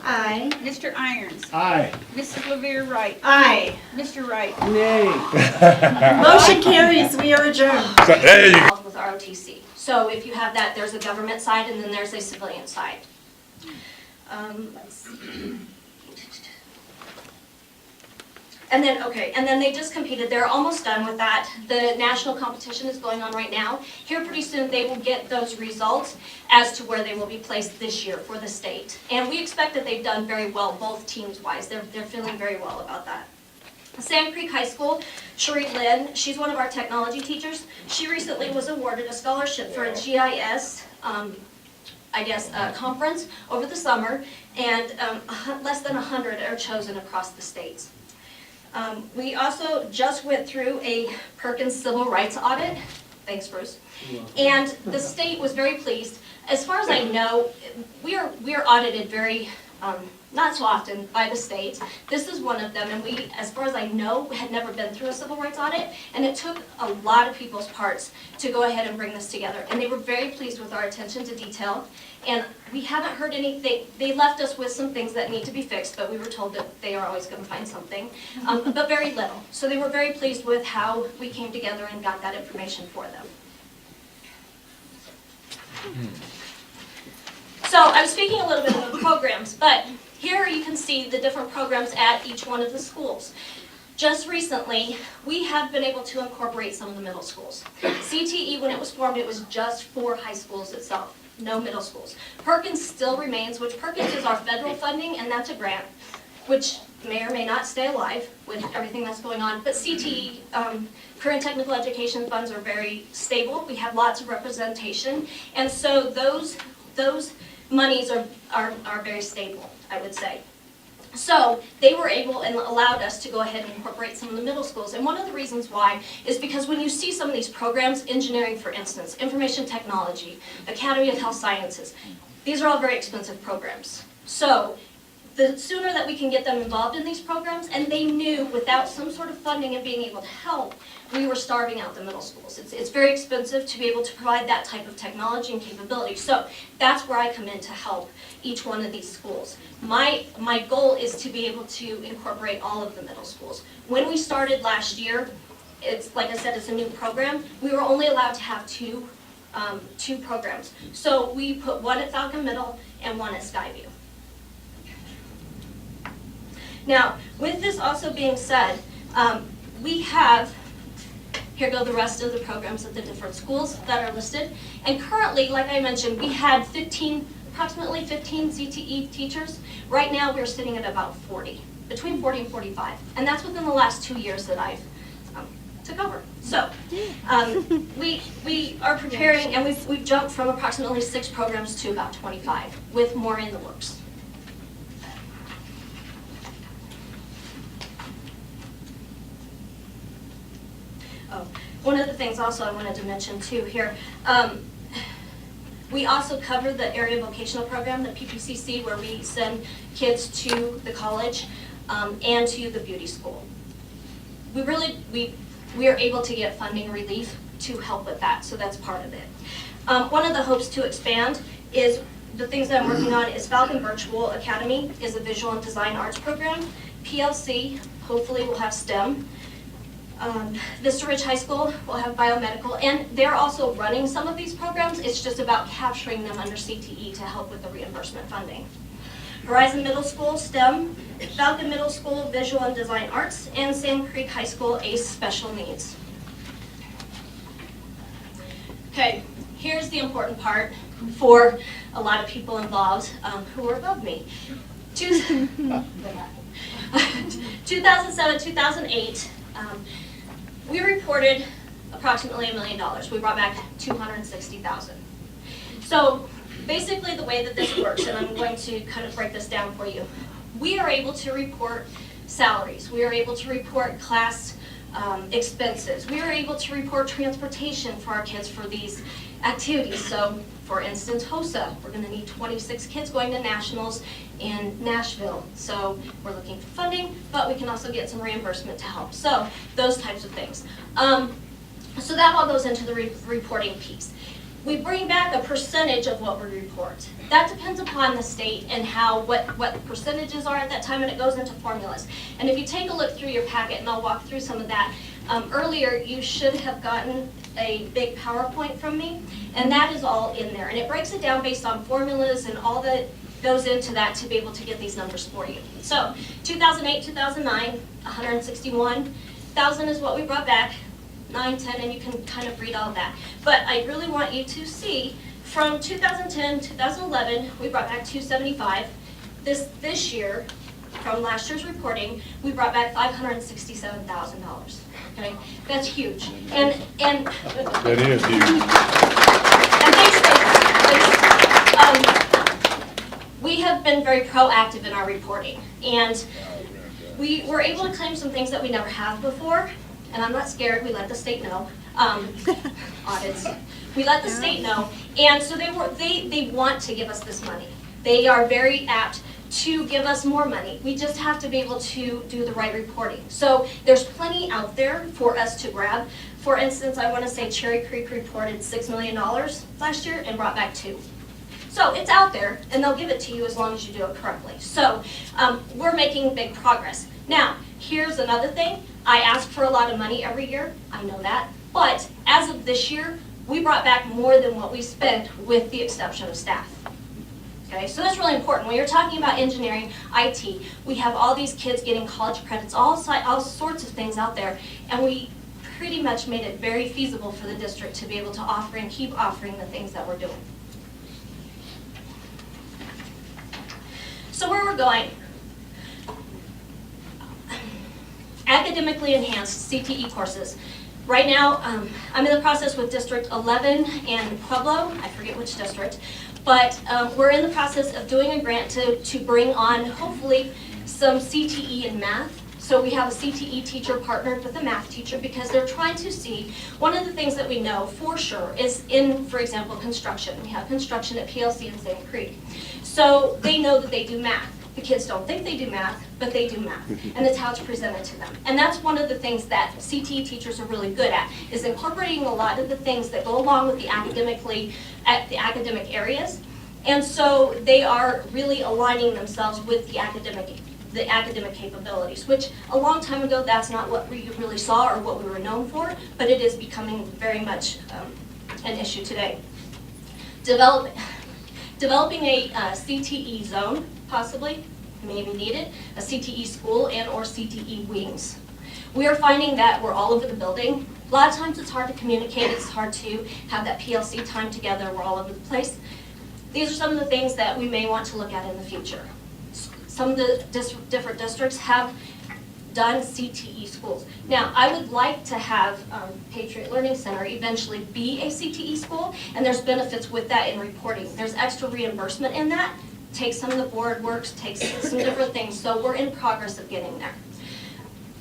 Aye. Mr. Irons. Aye. Mrs. LeVere Wright. Aye. Mr. Wright. Nay. Motion carries. We are adjourned. Hey. Involved with ROTC. So if you have that, there's a government side and then there's a civilian side. Let's see. And then they just competed. They're almost done with that. The national competition is going on right now. Here pretty soon they will get those results as to where they will be placed this year for the state. And we expect that they've done very well, both teams-wise. They're feeling very well about that. Sand Creek High School, Cherie Lynn, she's one of our technology teachers. She recently was awarded a scholarship for a GIS conference over the summer, and less than 100 are chosen across the states. We also just went through a Perkins civil rights audit. Thanks, Bruce. And the state was very pleased. As far as I know, we are audited very, not so often by the state. This is one of them, and we, as far as I know, had never been through a civil rights audit, and it took a lot of people's parts to go ahead and bring this together. And they were very pleased with our attention to detail, and we haven't heard anything. They left us with some things that need to be fixed, but we were told that they are always going to find something, but very little. So they were very pleased with how we came together and got that information for them. So I was speaking a little bit about programs, but here you can see the different programs at each one of the schools. Just recently, we have been able to incorporate some of the middle schools. CTE, when it was formed, it was just for high schools itself, no middle schools. Perkins still remains, which Perkins is our federal funding, and that's a grant, which may or may not stay alive with everything that's going on. But CTE, current technical education funds are very stable. We have lots of representation, and so those monies are very stable, I would say. So they were able and allowed us to go ahead and incorporate some of the middle schools. And one of the reasons why is because when you see some of these programs, engineering for instance, information technology, Academy of Health Sciences, these are all very expensive programs. So the sooner that we can get them involved in these programs, and they knew without some sort of funding and being able to help, we were starving out the middle schools. It's very expensive to be able to provide that type of technology and capability. So that's where I come in to help each one of these schools. My goal is to be able to incorporate all of the middle schools. When we started last year, it's like I said, it's a new program. We were only allowed to have two programs. So we put one at Falcon Middle and one at Skyview. Now, with this also being said, we have, here go the rest of the programs at the different schools that are listed. And currently, like I mentioned, we had approximately 15 CTE teachers. Right now, we're sitting at about 40, between 40 and 45. And that's within the last 2 years that I've took over. So we are preparing, and we've jumped from approximately 6 programs to about 25, with more in the works. One of the things also I wanted to mention too here, we also cover the area vocational program, the PPCC, where we send kids to the college and to the beauty school. We are able to get funding relief to help with that, so that's part of it. One of the hopes to expand is the things that I'm working on is Falcon Virtual Academy is a visual and design arts program. PLC, hopefully will have STEM. Vista Ridge High School will have biomedical, and they're also running some of these programs. It's just about capturing them under CTE to help with the reimbursement funding. Horizon Middle School, STEM, Falcon Middle School, Visual and Design Arts, and Sand Creek High School, ACE Special Needs. Okay, here's the important part for a lot of people involved who are above me. 2007, 2008, we reported approximately $1 million. We brought back $260,000. So basically the way that this works, and I'm going to kind of break this down for you, we are able to report salaries. We are able to report class expenses. We are able to report transportation for our kids for these activities. So for instance, HOSA, we're going to need 26 kids going to nationals in Nashville. So we're looking for funding, but we can also get some reimbursement to help. So those types of things. So that all goes into the reporting piece. we bring back a percentage of what we report. That depends upon the state and what the percentages are at that time, and it goes into formulas. And if you take a look through your packet, and I'll walk through some of that, earlier you should have gotten a big PowerPoint from me, and that is all in there. And it breaks it down based on formulas and all that goes into that to be able to get these numbers for you. So 2008, 2009, 161,000 is what we brought back. 9, 10, and you can kind of read all of that. But I really want you to see from 2010, 2011, we brought back 275. This year, from last year's reporting, we brought back $567,000. Okay, that's huge. And That is huge. and we have been very proactive in our reporting, and we were able to claim some things that we never have before. And I'm not scared, we let the state know. Audits. We let the state know, and so they want to give us this money. They are very apt to give us more money. We just have to be able to do the right reporting. So there's plenty out there for us to grab. For instance, I want to say Cherry Creek reported $6 million last year and brought back 2. So it's out there, and they'll give it to you as long as you do it correctly. So we're making big progress. Now, here's another thing. I ask for a lot of money every year, I know that, but as of this year, we brought back more than what we spent with the exception of staff. Okay, so that's really important. When you're talking about engineering, IT, we have all these kids getting college credits, all sorts of things out there, and we pretty much made it very feasible for the district to be able to offer and keep offering the things that we're doing. So where we're going, academically enhanced CTE courses. Right now, I'm in the process with District 11 and Pueblo, I forget which district, but we're in the process of doing a grant to bring on, hopefully, some CTE in math. So we have a CTE teacher partnered with a math teacher because they're trying to see, one of the things that we know for sure is in, for example, construction. We have construction at PLC in Sand Creek. So they know that they do math. The kids don't think they do math, but they do math, and it's how it's presented to them. And that's one of the things that CTE teachers are really good at, is incorporating a lot of the things that go along with the academic areas. And so they are really aligning themselves with the academic capabilities, which a long time ago, that's not what we really saw or what we were known for, but it is becoming very much an issue today. Developing a CTE zone, possibly, maybe needed, a CTE school and or CTE wings. We are finding that we're all over the building. A lot of times it's hard to communicate, it's hard to have that PLC time together, we're all over the place. These are some of the things that we may want to look at in the future. Some of the different districts have done CTE schools. Now, I would like to have Patriot Learning Center eventually be a CTE school, and there's benefits with that in reporting. There's extra reimbursement in that. Takes some of the board works, takes some different things, so we're in progress of getting there.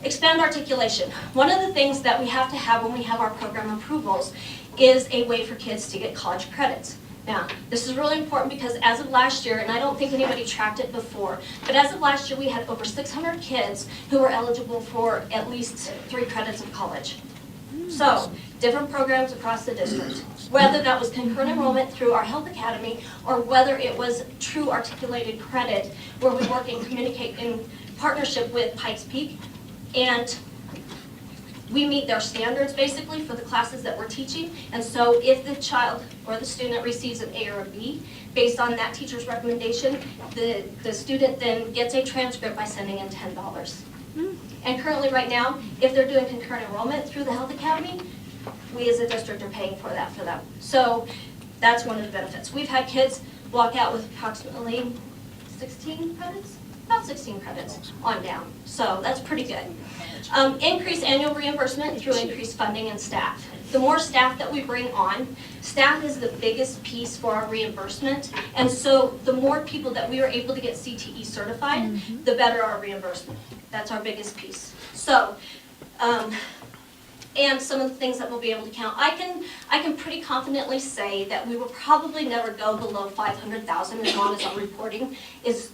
Expand articulation. One of the things that we have to have when we have our program approvals is a way for kids to get college credits. Now, this is really important because as of last year, and I don't think anybody tracked it before, but as of last year we had over 600 kids who were eligible for at least 3 credits of college. So, different programs across the district. Whether that was concurrent enrollment through our Health Academy or whether it was true articulated credit where we work and communicate in partnership with Pikes Peak, and we meet their standards basically for the classes that we're teaching. And so if the child or the student receives an A or a B, based on that teacher's recommendation, the student then gets a transcript by sending in $10. And currently right now, if they're doing concurrent enrollment through the Health Academy, we as a district are paying for that for them. So that's one of the benefits. We've had kids walk out with approximately 16 credits, about 16 credits on down. So that's pretty good. Increase annual reimbursement through increased funding and staff. The more staff that we bring on, staff is the biggest piece for our reimbursement. And so the more people that we are able to get CTE certified, the better our reimbursement. That's our biggest piece. So, and some of the things that we'll be able to count. I can pretty confidently say that we will probably never go below 500,000 as long as our reporting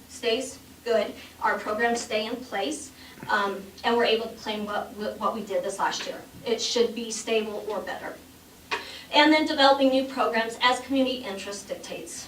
stays good, our programs stay in place, and we're able to claim what we did this last year. It should be stable or better. and then developing new programs as community interest dictates.